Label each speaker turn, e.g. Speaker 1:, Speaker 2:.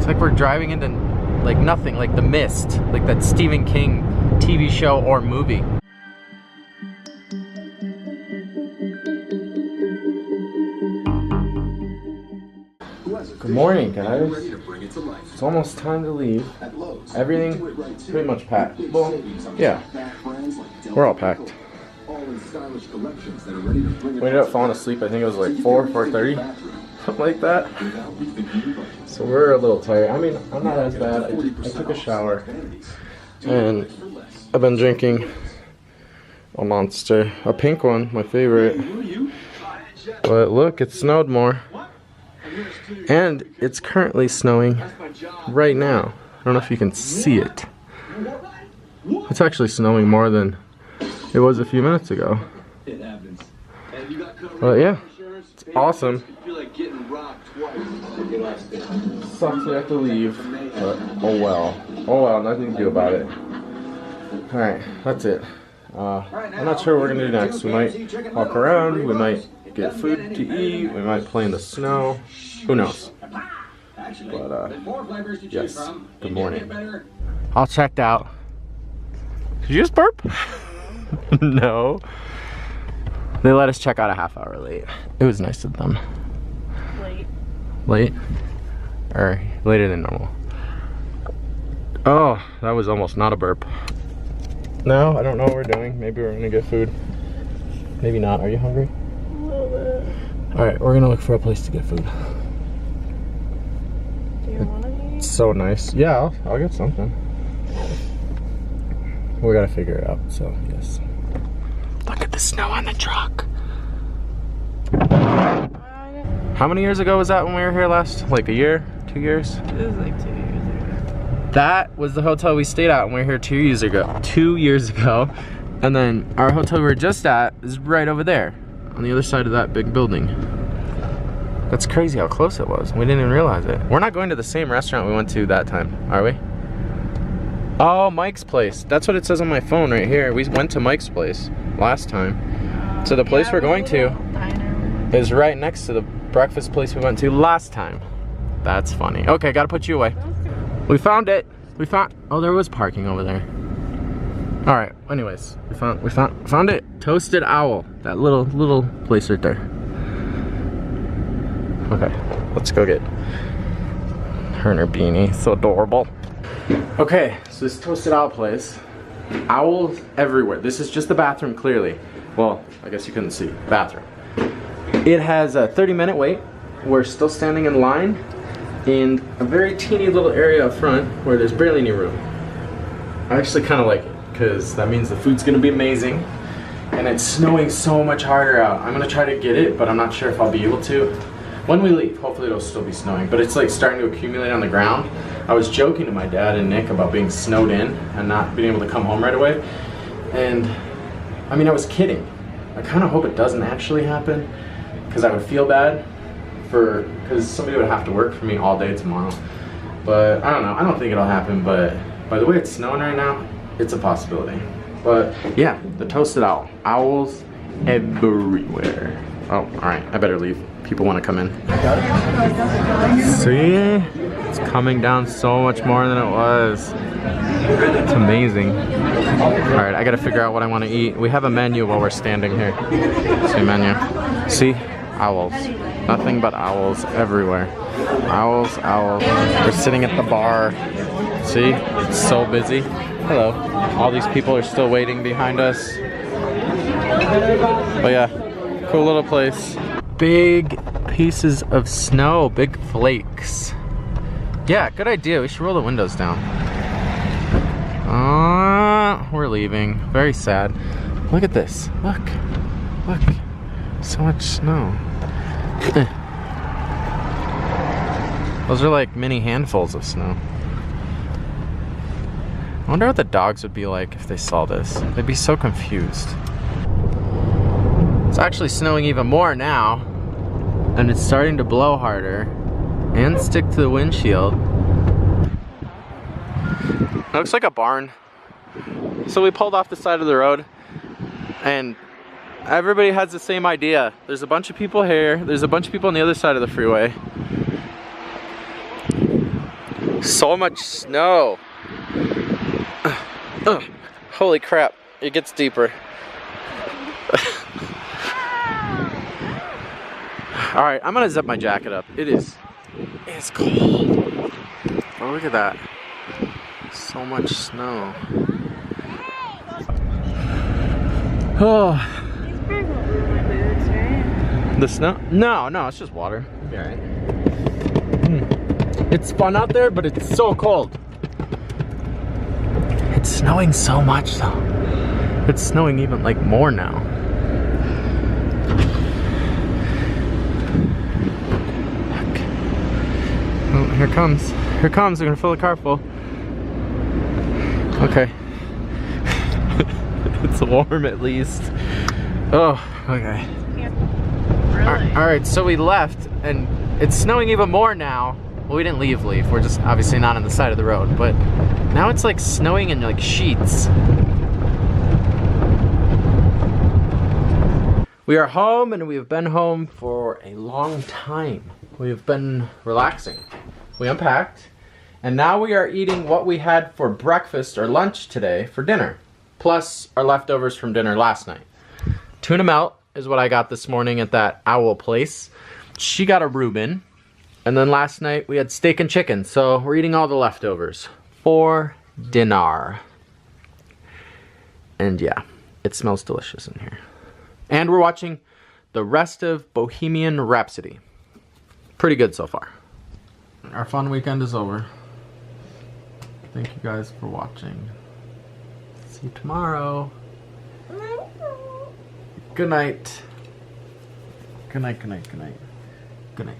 Speaker 1: It's like we're driving into like nothing, like The Mist, like that Stephen King TV show or movie. Good morning, guys. It's almost time to leave. Everything pretty much packed. Well, yeah, we're all packed. We ended up falling asleep, I think it was like 4:30, something like that. So we're a little tired. I mean, I'm not as bad. I took a shower and I've been drinking a Monster, a pink one, my favorite. But look, it snowed more. And it's currently snowing right now. I don't know if you can see it. It's actually snowing more than it was a few minutes ago. But yeah, it's awesome. Sucks we have to leave, but oh well. Oh well, nothing to do about it. Alright, that's it. I'm not sure what we're gonna do next. We might walk around, we might get food to eat, we might play in the snow. Who knows? But yes, good morning. All checked out. Did you just burp? No. They let us check out a half hour late. It was nice of them. Late? Or later than normal. Oh, that was almost not a burp. No, I don't know what we're doing. Maybe we're gonna get food. Maybe not. Are you hungry?
Speaker 2: A little bit.
Speaker 1: Alright, we're gonna look for a place to get food.
Speaker 2: Do you want to eat?
Speaker 1: It's so nice. Yeah, I'll get something. We gotta figure it out, so yes. Look at the snow on the truck. How many years ago was that when we were here last? Like a year? 2 years?
Speaker 2: It was like 2 years ago.
Speaker 1: That was the hotel we stayed at when we were here 2 years ago. 2 years ago. And then our hotel we were just at is right over there, on the other side of that big building. That's crazy how close it was. We didn't even realize it. We're not going to the same restaurant we went to that time, are we? Oh, Mike's place. That's what it says on my phone right here. We went to Mike's place last time. So the place we're going to is right next to the breakfast place we went to last time. That's funny. Okay, gotta put you away. We found it. We found, oh, there was parking over there. All right, anyways, we found it. Toasted Owl, that little place right there. Okay, let's go get her and her beanie. So adorable. Okay, so this Toasted Owl place, owls everywhere. This is just the bathroom, clearly. Well, I guess you couldn't see, bathroom. It has a 30-minute wait. We're still standing in line in a very teeny little area up front where there's barely any room. I actually kind of like it because that means the food's gonna be amazing and it's snowing so much harder out. I'm gonna try to get it, but I'm not sure if I'll be able to. When we leave, hopefully it'll still be snowing, but it's like starting to accumulate on the ground. I was joking to my dad and Nick about being snowed in and not being able to come home right away. And I mean, I was kidding. I kind of hope it doesn't actually happen because I would feel bad because somebody would have to work for me all day tomorrow. But I don't know, I don't think it'll happen, but by the way it's snowing right now, it's a possibility. But yeah, the Toasted Owl. Owls everywhere. Oh, alright, I better leave. People want to come in. See? It's coming down so much more than it was. It's amazing. Alright, I gotta figure out what I want to eat. We have a menu while we're standing here. See, menu. See? Owls. Nothing but owls everywhere. Owls, owls. We're sitting at the bar. See? It's so busy. Hello. All these people are still waiting behind us. But yeah, cool little place. Big pieces of snow, big flakes. Yeah, good idea. We should roll the windows down. We're leaving. Very sad. Look at this. Look. Look. So much snow. Those are like mini handfuls of snow. I wonder what the dogs would be like if they saw this. They'd be so confused. It's actually snowing even more now, and it's starting to blow harder and stick to the windshield. It looks like a barn. So we pulled off the side of the road, and everybody has the same idea. There's a bunch of people here, there's a bunch of people on the other side of the freeway. So much snow. Ugh. Holy crap, it gets deeper. All right, I'm gonna zip my jacket up. It's cold. Oh, look at that. So much snow. Oh.
Speaker 2: These probably won't ruin my boots, right?
Speaker 1: The snow? No, it's just water. It'll be alright. It's fun out there, but it's so cold. It's snowing so much though. It's snowing even like more now. Look. Oh, here it comes. Here it comes. They're gonna fill the car full. Okay. It's warm at least. Oh, okay.
Speaker 2: Really?
Speaker 1: Alright, so we left and it's snowing even more now. Well, we didn't leave. We're just obviously not on the side of the road, but now it's like snowing in like sheets. We are home and we have been home for a long time. We have been relaxing. We unpacked and now we are eating what we had for breakfast or lunch today for dinner, plus our leftovers from dinner last night. Tuna melt is what I got this morning at that owl place. She got a Reuben. And then last night we had steak and chicken, so we're eating all the leftovers for dinner. And yeah, it smells delicious in here. And we're watching the rest of Bohemian Rhapsody. Pretty good so far. Our fun weekend is over. Thank you guys for watching. See you tomorrow. Good night. Good night, good night, good night. Good night.